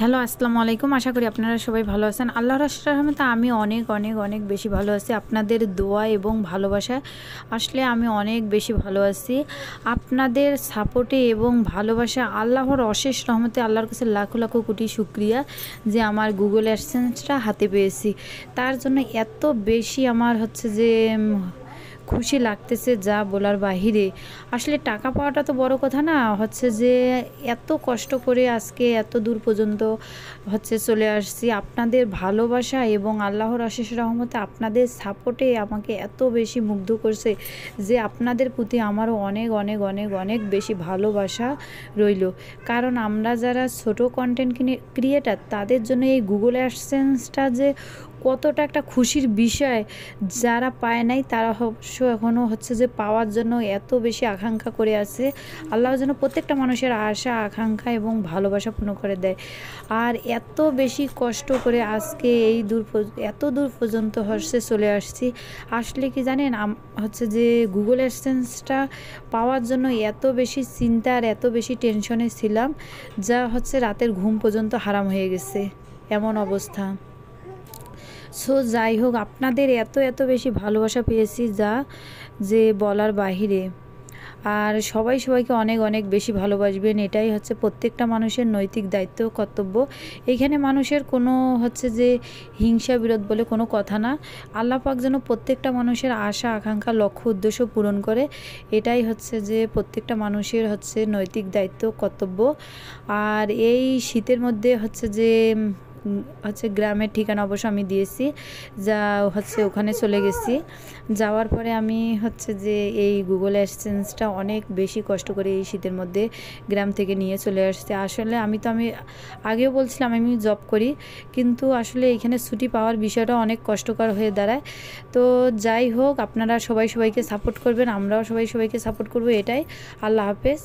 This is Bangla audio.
হ্যালো, আসসালামু আলাইকুম। আশা করি আপনারা সবাই ভালো আছেন। আল্লাহর রহমতে আমি অনেক অনেক অনেক বেশি ভালো আছি। আপনাদের দোয়া এবং ভালোবাসা আসলে আমি অনেক বেশি ভালো আছি। আপনাদের সাপোর্টে এবং ভালোবাসা আল্লাহর অশেষ রহমতে আল্লাহর কাছে লাখো লাখো কোটি শুকরিয়া যে আমার গুগল অ্যাডসেন্সটা হাতে পেয়েছি। তার জন্য এত বেশি আমার হচ্ছে যে খুশি লাগতেছে যা বলার বাহিরে। আসলে টাকা পাওয়াটা তো বড় কথা না, হচ্ছে যে এত কষ্ট করে আজকে এত দূর পর্যন্ত হচ্ছে চলে আসছি। আপনাদের ভালোবাসা এবং আল্লাহর অশেষ রহমতে আপনাদের সাপোর্টে আমাকে এত বেশি মুগ্ধ করছে যে আপনাদের প্রতি আমারও অনেক অনেক অনেক অনেক বেশি ভালোবাসা রইল। কারণ আমরা যারা ছোট কন্টেন্ট ক্রিয়েটার তাদের জন্য এই গুগল অ্যাডসেন্সটা যে কতটা একটা খুশির বিষয়, যারা পায় নাই তারা অবশ্য এখনও হচ্ছে যে পাওয়ার জন্য এত বেশি আকাঙ্ক্ষা করে আছে। আল্লাহ যেন প্রত্যেকটা মানুষের আশা আকাঙ্ক্ষা এবং ভালোবাসা পূর্ণ করে দেয়। আর এত বেশি কষ্ট করে আজকে এই এত দূর পর্যন্ত হচ্ছে চলে আসছি। আসলে কি জানেন, হচ্ছে যে গুগল অ্যাডসেন্সটা পাওয়ার জন্য এত বেশি চিন্তা আর এত বেশি টেনশনে ছিলাম যা হচ্ছে রাতের ঘুম পর্যন্ত হারাম হয়ে গেছে, এমন অবস্থা। সো যাই হোক, আপনাদের এত এত বেশি ভালোবাসা পেয়েছি যা যে বলার বাহিরে। আর সবাই সবাইকে অনেক অনেক বেশি ভালোবাসবেন, এটাই হচ্ছে প্রত্যেকটা মানুষের নৈতিক দায়িত্ব কর্তব্য। এইখানে মানুষের কোনো হচ্ছে যে হিংসা বিরোধ বলে কোনো কথা না। আল্লাহ পাক যেন প্রত্যেকটা মানুষের আশা আকাঙ্ক্ষা লক্ষ্য উদ্দেশ্য পূরণ করে, এটাই হচ্ছে যে প্রত্যেকটা মানুষের হচ্ছে নৈতিক দায়িত্ব কর্তব্য। আর এই শীতের মধ্যে হচ্ছে যে হচ্ছে গ্রামের ঠিকানা অবশ্য আমি দিয়েছি, যা হচ্ছে ওখানে চলে গেছি। যাওয়ার পরে আমি হচ্ছে যে এই গুগল অ্যাডসেন্সটা অনেক বেশি কষ্ট করে এই শীতের মধ্যে গ্রাম থেকে নিয়ে চলে আসছি। আসলে আমি আগেও বলছিলাম আমি জব করি, কিন্তু আসলে এখানে ছুটি পাওয়ার বিষয়টা অনেক কষ্টকর হয়ে দাঁড়ায়। তো যাই হোক, আপনারা সবাই সবাইকে সাপোর্ট করবেন, আমরাও সবাই সবাইকে সাপোর্ট করবো, এটাই। আল্লাহ হাফেজ।